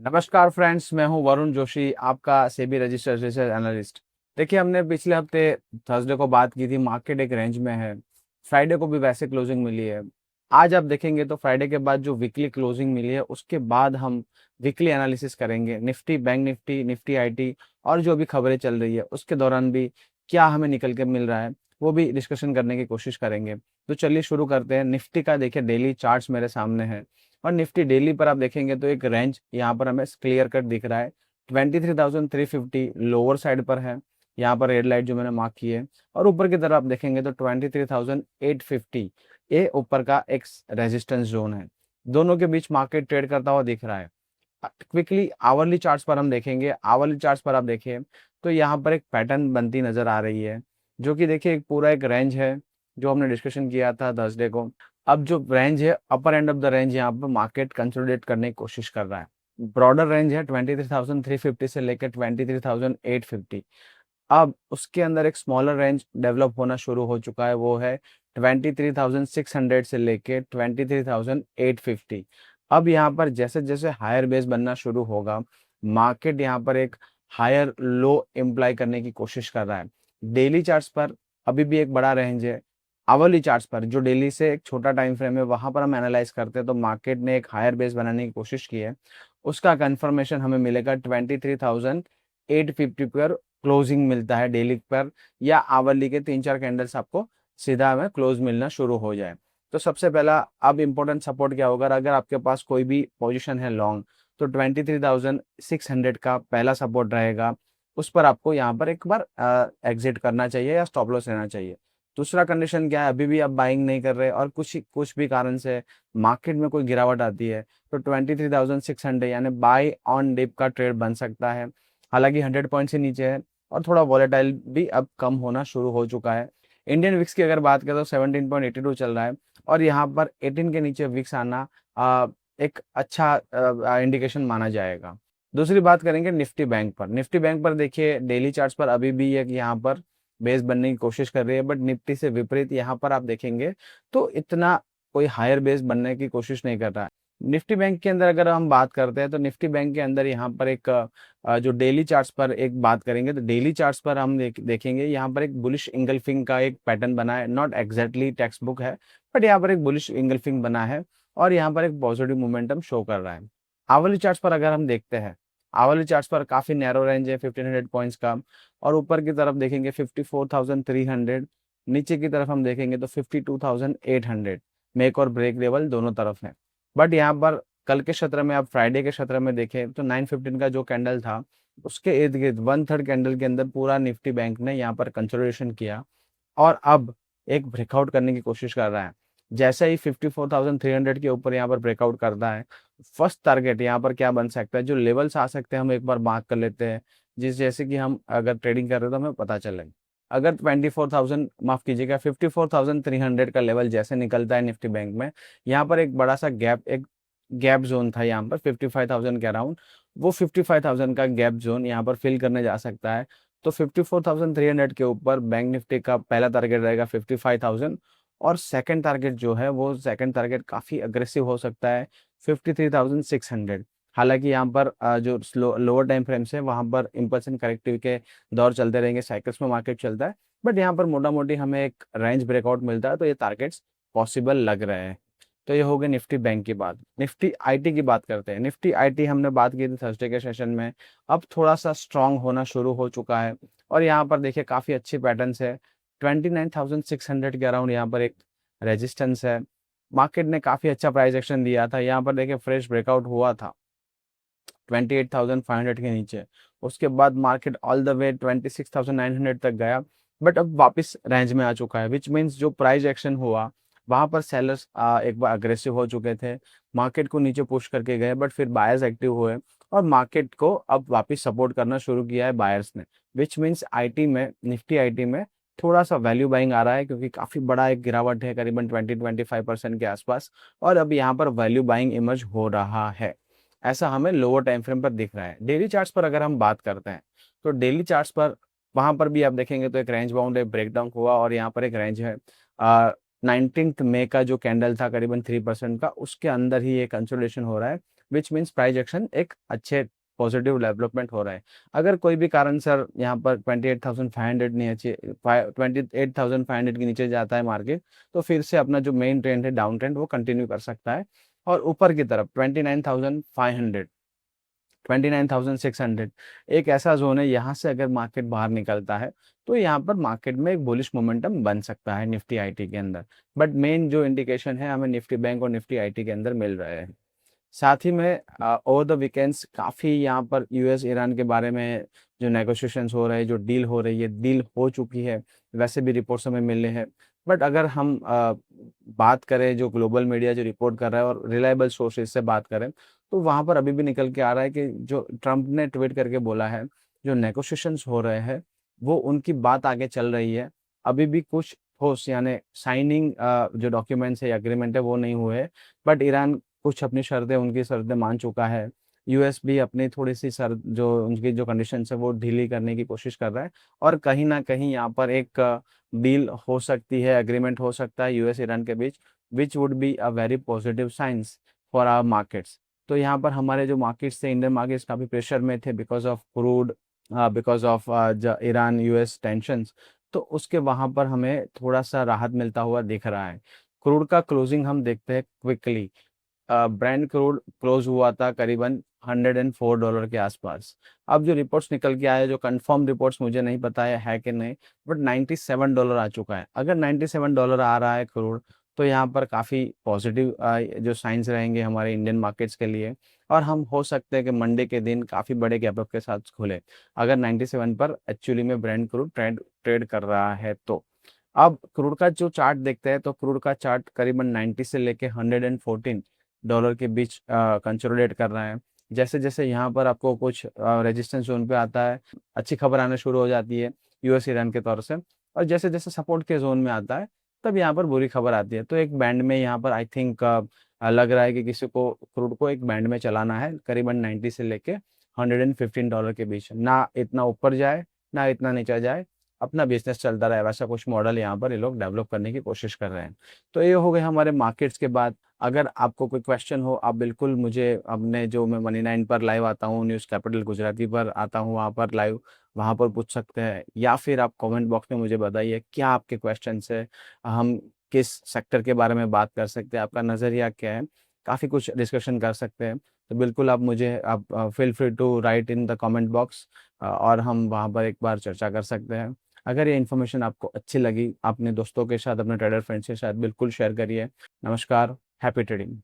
नमस्कार फ्रेंड्स, मैं हूं वरुण जोशी, आपका सेबी रजिस्टर्ड रिसर्च एनालिस्ट। देखिए, हमने पिछले हफ्ते थर्सडे को बात की थी, मार्केट एक रेंज में है। फ्राइडे को भी वैसे क्लोजिंग मिली है। आज आप देखेंगे तो फ्राइडे के बाद जो वीकली क्लोजिंग मिली है उसके बाद हम वीकली एनालिसिस करेंगे। Nifty, bank Nifty, Nifty IT और जो भी खबरें चल रही है उसके दौरान भी क्या हमें निकल के मिल रहा है वो भी डिस्कशन करने की कोशिश करेंगे। तो चलिए शुरू करते हैं। निफ्टी का देखिए डेली चार्ट्स मेरे सामने है और निफ्टी डेली पर आप देखेंगे तो एक रेंज यहाँ पर हमें क्लियर कट दिख रहा है। 23,350 लोअर साइड पर है, यहाँ पर रेड लाइट जो मैंने मार्क की है। और ऊपर की तरफ आप देखेंगे तो 23,850 ये ऊपर का एक रेजिस्टेंस जोन है। दोनों के बीच मार्केट ट्रेड करता हुआ दिख रहा है। क्विकली आवरली चार्ट्स पर हम देखेंगे। आवरली चार्ट्स पर आप देखिए तो यहाँ पर एक पैटर्न बनती नजर आ रही है, जो कि देखिए एक पूरा एक रेंज है जो हमने डिस्कशन किया था थर्सडे को। अब जो रेंज है, अपर एंड ऑफ द रेंज, यहाँ पर मार्केट कंसोलिडेट करने की कोशिश कर रहा है। ब्रॉडर रेंज है 23,350 से लेकर 23,850। अब उसके अंदर एक स्मॉलर रेंज डेवलप होना शुरू हो चुका है, वो है 23,600 से लेके 23,850। अब यहाँ पर जैसे जैसे हायर बेस बनना शुरू होगा, मार्केट यहाँ पर एक हायर लो इम्प्लाई करने की कोशिश कर रहा है। डेली चार्ट्स पर अभी भी एक बड़ा रेंज है। आवरली चार्ट्स पर जो डेली से एक छोटा टाइम फ्रेम है वहां पर हम एनालाइज करते हैं तो मार्केट ने एक हायर बेस बनाने की कोशिश की है। उसका कंफर्मेशन हमें मिलेगा 23,850 पर क्लोजिंग मिलता है डेली पर, या आवरली के 3-4 कैंडल्स आपको सीधा हमें क्लोज मिलना शुरू हो जाए। तो सबसे पहला अब इम्पोर्टेंट सपोर्ट क्या होगा, अगर आपके पास कोई भी पोजीशन है लॉन्ग, तो 23,600 का पहला सपोर्ट रहेगा। उस पर आपको यहाँ पर एक बार एग्जिट करना चाहिए या स्टॉप लॉस लेना चाहिए। दूसरा कंडीशन क्या है, अभी भी आप बाइंग नहीं कर रहे और कुछ भी कारण से मार्केट में कोई गिरावट आती है तो 23,600 यानी बाय ऑन डिप का ट्रेड बन सकता है। हालांकि 100 पॉइंट से नीचे है और थोड़ा वॉलेटाइल भी अब कम होना शुरू हो चुका है। इंडियन विक्स की अगर बात करें तो 17.82 चल रहा है और यहाँ पर 18 के नीचे विक्स आना एक अच्छा इंडिकेशन माना जाएगा। दूसरी बात करेंगे निफ्टी बैंक पर। निफ्टी बैंक पर देखिए डेली चार्ट्स पर अभी भी एक यहाँ पर बेस बनने की कोशिश कर रही है, बट निफ्टी से विपरीत यहाँ पर आप देखेंगे तो इतना कोई हायर बेस बनने की कोशिश नहीं कर रहा है। निफ्टी बैंक के अंदर अगर हम बात करते हैं तो निफ्टी बैंक के अंदर यहाँ पर एक जो डेली चार्ट्स पर एक बात करेंगे तो डेली चार्ट्स पर हम देखेंगे यहाँ पर एक बुलिश इंगल्फिंग का एक पैटर्न बना है। नॉट एग्जैक्टली टेक्स्ट बुक है, बट यहाँ पर एक बुलिश इंगल्फिंग बना है और यहाँ पर एक पॉजिटिव मोमेंटम शो कर रहा है। आवली चार्ट्स पर अगर हम देखते हैं, आवली चार्ट्स पर काफी नैरो रेंज है 1500 पॉइंट्स का, और ऊपर की तरफ देखेंगे 54,300, नीचे की तरफ हम देखेंगे तो 52,800। मेक और ब्रेक लेवल दोनों तरफ है। बट यहाँ पर कल के सत्र में, आप फ्राइडे के सत्र में देखें तो 915 का जो कैंडल था उसके इर्द गिर्द 1/3 कैंडल के अंदर पूरा निफ्टी बैंक ने यहाँ पर कंसोलिडेशन किया और अब एक ब्रेकआउट करने की कोशिश कर रहा है। जैसे ही 54,300 के ऊपर यहाँ पर ब्रेकआउट करता है, फर्स्ट टारगेट यहाँ पर क्या बन सकता है, जो लेवल्स आ सकते हैं हम एक बार मार्क कर लेते हैं, जिस जैसे कि हम अगर ट्रेडिंग कर रहे हैं तो हमें पता चले। अगर 24,000, माफ कीजिएगा, 54,300 का लेवल जैसे निकलता है निफ्टी बैंक में, यहाँ पर एक बड़ा सा गैप, एक गैप जोन था यहाँ पर 55,000 के अराउंड, वो 55,000 का गैप जोन यहाँ पर फिल करने जा सकता है। तो 54,300 के ऊपर बैंक निफ्टी का पहला टारगेट रहेगा 55,000, और सेकंड टारगेट जो है वो सेकंड टारगेट काफी अग्रेसिव हो सकता है 53,600। हालांकि यहाँ पर जो लोअर टाइम फ्रेम्स है वहां पर इम्पल्सन करेक्टिव के दौर चलते रहेंगे, साइकिल्स में मार्केट चलता है, बट यहाँ पर मोटा मोटी हमें एक रेंज ब्रेकआउट मिलता है तो ये टारगेट्स पॉसिबल लग रहे हैं। तो ये हो गई निफ्टी बैंक की बात। निफ्टी आईटी की बात करते हैं। निफ्टी आईटी हमने बात की थी थर्सडे के सेशन में, अब थोड़ा सा स्ट्रांग होना शुरू हो चुका है और यहाँ पर देखिए काफी अच्छी पैटर्न्स है। 29,600 के अराउंड यहाँ पर एक रेजिस्टेंस है। मार्केट ने काफी अच्छा प्राइस एक्शन दिया था, यहाँ पर देखिए फ्रेश ब्रेकआउट हुआ था 28,500 के नीचे। उसके बाद मार्केट ऑल द वे 26,900 तक गया, बट अब वापस रेंज में आ चुका है, विच मीन्स जो प्राइस एक्शन हुआ वहां पर सेलर्स एक बार अग्रेसिव हो चुके थे, मार्केट को नीचे पुश करके गए, बट फिर बायर्स एक्टिव हुए और मार्केट को अब वापस सपोर्ट करना शुरू किया है बायर्स ने। विच मीन्स आईटी में, निफ्टी आईटी में थोड़ा सा वैल्यू बाइंग आ रहा है, क्योंकि काफी बड़ा एक गिरावट है करीबन 20-25% के आसपास, और अब यहाँ पर वैल्यू बाइंग इमर्ज हो रहा है। ऐसा हमें लोअर टाइम फ्रेम पर दिख रहा है। डेली चार्ट्स पर अगर हम बात करते हैं तो डेली चार्ट्स पर वहां पर भी आप देखेंगे तो एक रेंज बाउंड है, ब्रेकडाउन हुआ और यहाँ पर एक रेंज है। 19 मई का जो कैंडल था करीबन 3% का, उसके अंदर ही ये कंसोलिडेशन हो रहा है। विच मीन्स प्राइस एक्शन एक अच्छे पॉजिटिव डेवलपमेंट हो रहा है। अगर कोई भी कारण सर यहाँ पर 28,500 नीचे 28,500 के नीचे जाता है मार्केट, तो फिर से अपना जो मेन ट्रेंड है डाउन ट्रेंड वो कंटिन्यू कर सकता है, और ऊपर की तरफ 29,500 29,600 एक ऐसा जोन है, यहाँ से अगर मार्केट बाहर निकलता है तो यहाँ पर मार्केट में एक बुलिश मोमेंटम बन सकता है निफ्टी आईटी के अंदर। बट मेन जो इंडिकेशन है हमें निफ्टी बैंक और निफ्टी आईटी के अंदर मिल रहे हैं। साथ ही में ओवर द वीकेंड्स काफ़ी यहाँ पर यूएस ईरान के बारे में जो नेगोशिएशंस हो रहे हैं, जो डील हो रही है, डील हो चुकी है, वैसे भी रिपोर्ट्स हमें मिल रहे हैं। बट अगर हम बात करें जो ग्लोबल मीडिया जो रिपोर्ट कर रहा है और रिलायबल सोर्सेज से बात करें, तो वहाँ पर अभी भी निकल के आ रहा है कि जो ट्रम्प ने ट्वीट करके बोला है, जो नेगोशिएशंस हो रहे हैं वो उनकी बात आगे चल रही है। अभी भी कुछ ठोस यानी साइनिंग जो डॉक्यूमेंट्स है या एग्रीमेंट है वो नहीं हुए हैं, बट ईरान कुछ अपनी शर्तें उनकी शर्तें मान चुका है। यूएस भी अपनी थोड़ी-सी शर्त जो उनकी जो कंडीशंस है वो ढीली करने की कोशिश कर रहा है, और कहीं न कहीं यहाँ पर एक डील हो सकती है, एग्रीमेंट हो सकता है यूएस ईरान के बीच, which would be a very positive signs for our markets. तो यहाँ पर हमारे जो मार्केट्स थे, इंडियन मार्केट्स काफ़ी प्रेशर में थे because of crude, because of ज ईरान यूएस टेंशन्स। तो उसके वहाँ पर हमें थोड़ा-सा राहत मिलता हुआ दिख रहा है। क्रूड का क्लोजिंग हम देखते हैं क्विकली। ब्रांड क्रूड क्लोज हुआ था करीबन $104 के आसपास। अब जो रिपोर्ट्स निकल के आए, जो कंफर्म रिपोर्ट्स मुझे नहीं पता है कि नहीं, बट $97 आ चुका है। अगर $97 आ रहा है क्रूड, तो यहाँ पर काफ़ी पॉजिटिव जो साइंस रहेंगे हमारे इंडियन मार्केट्स के लिए, और हम हो सकते हैं कि मंडे के दिन काफ़ी बड़े गैप अप के साथ खुले, अगर 97 पर एक्चुअली में ब्रांड क्रूड ट्रेड ट्रेड कर रहा है तो। अब क्रूड का जो चार्ट देखते हैं, तो क्रूड का चार्ट करीबन 90 से लेके $114 के बीच कंसोलिडेट कर रहा है। जैसे-जैसे यहाँ पर आपको कुछ रेजिस्टेंस ज़ोन पे आता है, अच्छी खबर आना शुरू हो जाती है यूएस ईरान के तौर से, और जैसे-जैसे सपोर्ट के ज़ोन में आता है, तब यहाँ पर बुरी खबर आती है। तो एक बैंड में यहाँ पर आई थिंक लग रहा है कि किसी को क्रूड को एक बैंड में चलाना है, करीबन 90 से लेके $115 के बीच। ना इतना ऊपर जाए, ना इतना नीचे जाए, अपना बिज़नेस चलता रहे, वैसा कुछ मॉडल यहाँ पर ये लोग डेवलप करने की कोशिश कर रहे हैं। तो ये हो गए हमारे मार्केट्स के बाद। अगर आपको कोई क्वेश्चन हो, आप बिल्कुल मुझे अपने जो मैं मनी 9 पर लाइव आता हूँ, न्यूज़ कैपिटल गुजराती पर आता हूँ, वहाँ पर लाइव, वहाँ पर पूछ सकते हैं, या फिर आप कमेंट बॉक्स में मुझे बताइए क्या आपके क्वेश्चन्स है, हम किस सेक्टर के बारे में बात कर सकते हैं, आपका नज़रिया क्या है? काफ़ी कुछ डिस्कशन कर सकते हैं। तो बिल्कुल आप मुझे आप feel free to write in the comment box, और हम वहाँ पर एक बार चर्चा कर सकते हैं। अगर ये इन्फॉर्मेशन आपको अच्छी लगी, अपने दोस्तों के साथ, अपने ट्रेडर फ्रेंड्स के साथ बिल्कुल शेयर करिए। नमस्कार, हैप्पी ट्रेडिंग।